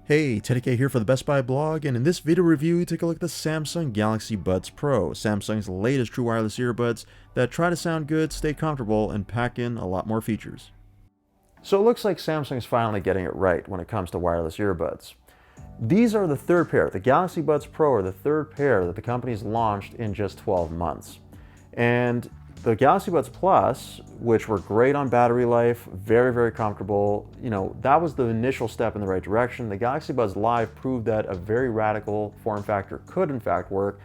Hey, Teddy K here for the Best Buy blog, and in this video review, we take a look at the Samsung Galaxy Buds Pro, Samsung's latest true wireless earbuds that try to sound good, stay comfortable, and pack in a lot more features. So it looks like Samsung's finally getting it right when it comes to wireless earbuds. These are the third pair. The Galaxy Buds Pro are the third pair that the company's launched in just 12 months. And the Galaxy Buds Plus, which were great on battery life, very comfortable, that was the initial step in the right direction. The Galaxy Buds Live proved that a very radical form factor could in fact work.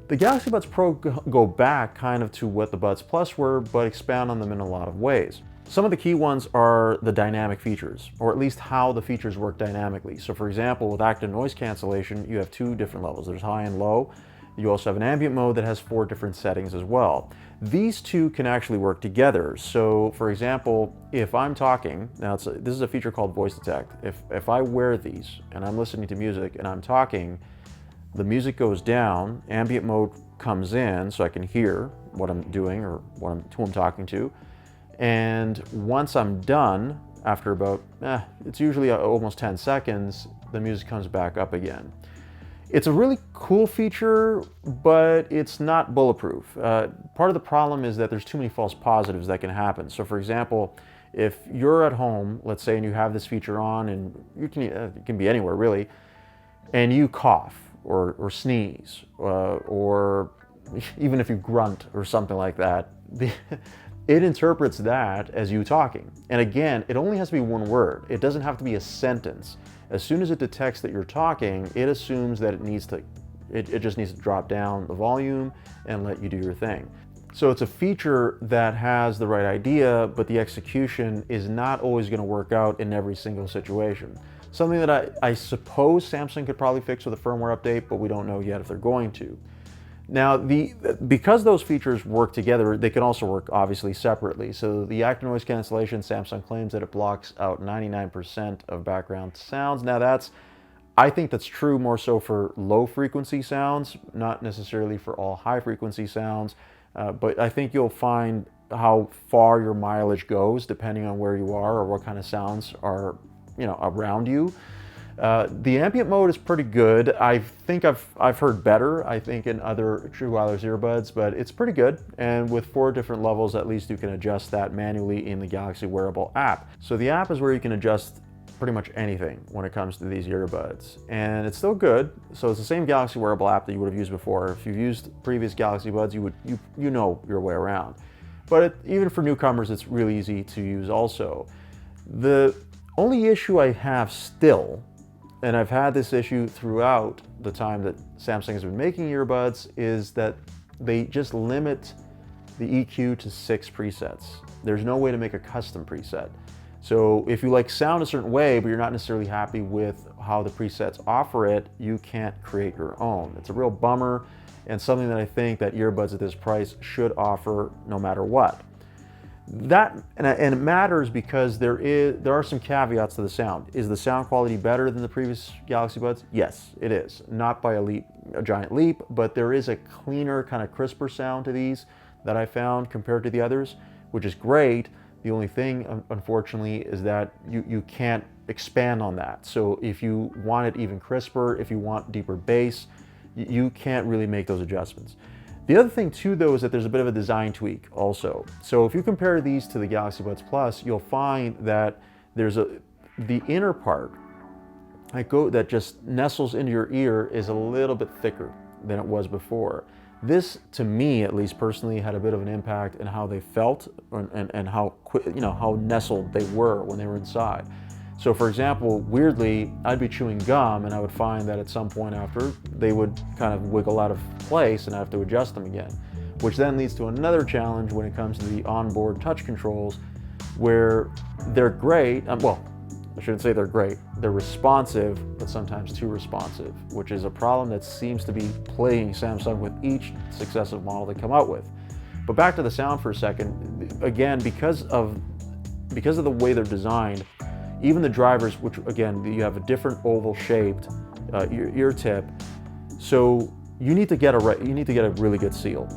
The Galaxy Buds Pro go back kind of to what the Buds Plus were, but expand on them in a lot of ways. Some of the key ones are the dynamic features, or at least how the features work dynamically. So for example, with active noise cancellation, you have two different levels. There's high and low. You also have an ambient mode that has 4 different settings as well. These two can actually work together. So for example, if I'm talking, now this is a feature called Voice Detect. If I wear these and I'm listening to music and I'm talking, the music goes down, ambient mode comes in so I can hear what I'm doing or who I'm talking to. And once I'm done, after about, it's usually almost 10 seconds, the music comes back up again. It's a really cool feature, but it's not bulletproof. Part of the problem is that there's too many false positives that can happen. So for example, if you're at home, let's say, and you have this feature on, and it can be anywhere really, and you cough or sneeze, or even if you grunt or something like that, it interprets that as you talking. And again, it only has to be one word. It doesn't have to be a sentence. As soon as it detects that you're talking, it assumes that it just needs to drop down the volume and let you do your thing. So it's a feature that has the right idea, but the execution is not always going to work out in every single situation. Something that I suppose Samsung could probably fix with a firmware update, but we don't know yet if they're going to. Now, because those features work together, they can also work obviously separately. So the active noise cancellation, Samsung claims that it blocks out 99% of background sounds. Now I think that's true more so for low frequency sounds, not necessarily for all high frequency sounds. But I think you'll find how far your mileage goes depending on where you are or what kind of sounds are, around you. The ambient mode is pretty good. I think I've heard better, I think, in other true wireless earbuds, but it's pretty good. And with 4 different levels, at least you can adjust that manually in the Galaxy Wearable app. So the app is where you can adjust pretty much anything when it comes to these earbuds. And it's still good. So it's the same Galaxy Wearable app that you would have used before. If you've used previous Galaxy Buds, you know your way around. But even for newcomers, it's really easy to use also. The only issue I have still, and I've had this issue throughout the time that Samsung has been making earbuds, is that they just limit the EQ to 6 presets. There's no way to make a custom preset. So if you like sound a certain way, but you're not necessarily happy with how the presets offer it, you can't create your own. It's a real bummer, and something that I think that earbuds at this price should offer no matter what. And it matters because there are some caveats to the sound. Is the sound quality better than the previous Galaxy Buds? Yes, it is. Not by a giant leap, but there is a cleaner, kind of crisper sound to these that I found compared to the others, which is great. The only thing, unfortunately, is that you can't expand on that. So if you want it even crisper, if you want deeper bass, you can't really make those adjustments. The other thing too, though, is that there's a bit of a design tweak also. So if you compare these to the Galaxy Buds Plus, you'll find that the inner part that just nestles into your ear is a little bit thicker than it was before. This, to me at least personally, had a bit of an impact in how they felt and how nestled they were when they were inside. So for example, weirdly, I'd be chewing gum and I would find that at some point after, they would kind of wiggle out of place and I have to adjust them again, which then leads to another challenge when it comes to the onboard touch controls, where they're great. Well, I shouldn't say they're great. They're responsive, but sometimes too responsive, which is a problem that seems to be plaguing Samsung with each successive model they come out with. But back to the sound for a second. Again, because of the way they're designed, even the drivers, which again, you have a different oval shaped ear tip, so you need to get a really good seal.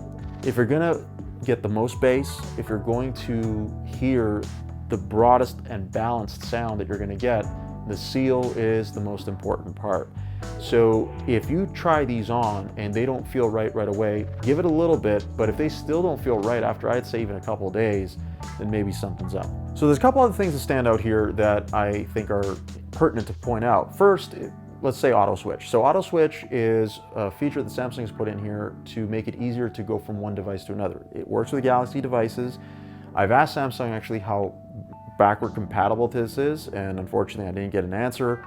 If you're gonna get the most bass, if you're going to hear the broadest and balanced sound that you're gonna get, The seal is the most important part. So if you try these on and they don't feel right away, give it a little bit, but if they still don't feel right after, I'd say even a couple of days, then maybe something's up. So there's a couple other things that stand out here that I think are pertinent to point out. First, let's say auto switch. So auto switch is a feature that Samsung has put in here to make it easier to go from one device to another. It works with Galaxy devices. I've asked Samsung actually how backward compatible this is, and unfortunately I didn't get an answer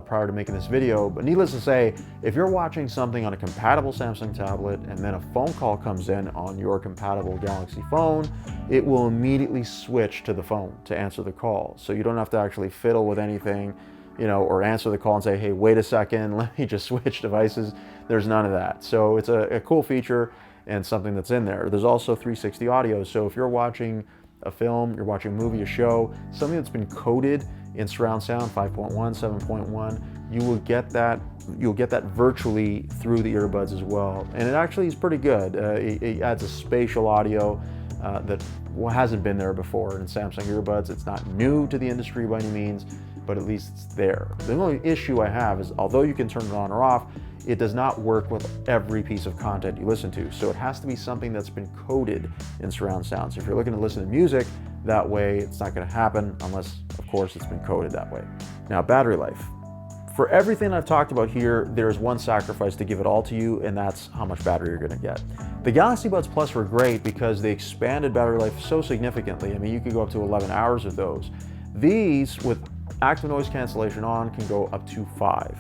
prior to making this video, but needless to say, if you're watching something on a compatible Samsung tablet and then a phone call comes in on your compatible Galaxy phone, it will immediately switch to the phone to answer the call. So you don't have to actually fiddle with anything, you know, or answer the call and say, hey, wait a second, let me just switch devices. There's none of that. So it's a cool feature and something that's in there. There's also 360 audio. So if you're watching a film, you're watching a movie, a show, something that's been coded in surround sound 5.1, 7.1, you'll get that virtually through the earbuds as well. And it actually is pretty good. It adds a spatial audio that hasn't been there before in Samsung earbuds. It's not new to the industry by any means, but at least it's there. The only issue I have is, although you can turn it on or off, it does not work with every piece of content you listen to. So it has to be something that's been coded in surround sound. So if you're looking to listen to music that way, it's not going to happen unless, of course, it's been coded that way. Now, battery life. For everything I've talked about here, there's one sacrifice to give it all to you, and that's how much battery you're going to get. The Galaxy Buds Plus were great because they expanded battery life so significantly. I mean, you could go up to 11 hours with those. These, with active noise cancellation on, can go up to 5.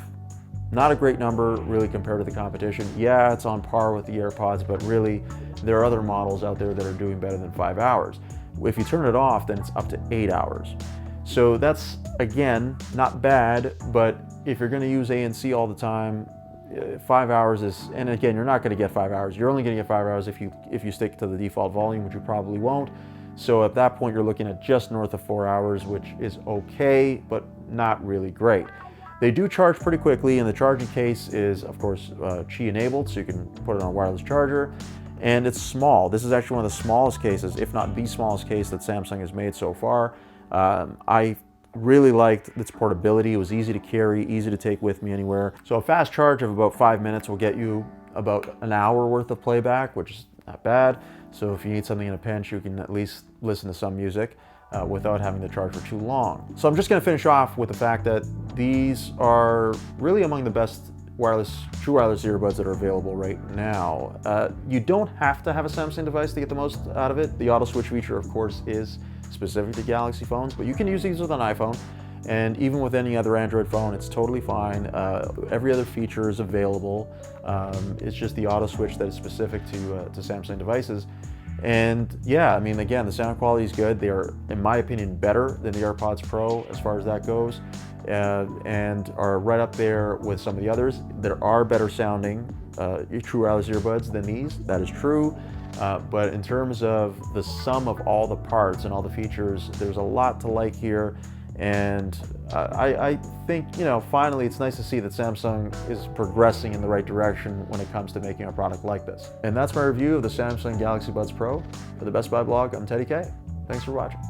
Not a great number really compared to the competition. Yeah, it's on par with the AirPods, but really there are other models out there that are doing better than 5 hours. If you turn it off, then it's up to 8 hours. So that's, again, not bad, but if you're going to use ANC all the time, 5 hours is, and again, you're not going to get 5 hours. You're only going to get 5 hours if you stick to the default volume, which you probably won't. So at that point, you're looking at just north of 4 hours, which is okay, but not really great. They do charge pretty quickly, and the charging case is, of course, Qi enabled, so you can put it on a wireless charger. And it's small. This is actually one of the smallest cases, if not the smallest case that Samsung has made so far. I really liked its portability. It was easy to carry, easy to take with me anywhere. So a fast charge of about 5 minutes will get you about an hour worth of playback, which is not bad. So if you need something in a pinch, you can at least listen to some music without having to charge for too long. So I'm just going to finish off with the fact that these are really among the best true wireless earbuds that are available right now. You don't have to have a Samsung device to get the most out of it. The auto switch feature, of course, is specific to Galaxy phones, but you can use these with an iPhone, and even with any other Android phone, it's totally fine. Every other feature is available. It's just the auto switch that is specific to Samsung devices. And yeah, I mean, again, the sound quality is good. They are, in my opinion, better than the AirPods Pro as far as that goes, and are right up there with some of the others. There are better sounding true wireless earbuds than these, that is true. But in terms of the sum of all the parts and all the features, there's a lot to like here. And I think, you know, finally it's nice to see that Samsung is progressing in the right direction when it comes to making a product like this. And that's my review of the Samsung Galaxy Buds Pro. For the Best Buy blog, I'm Teddy K. Thanks for watching.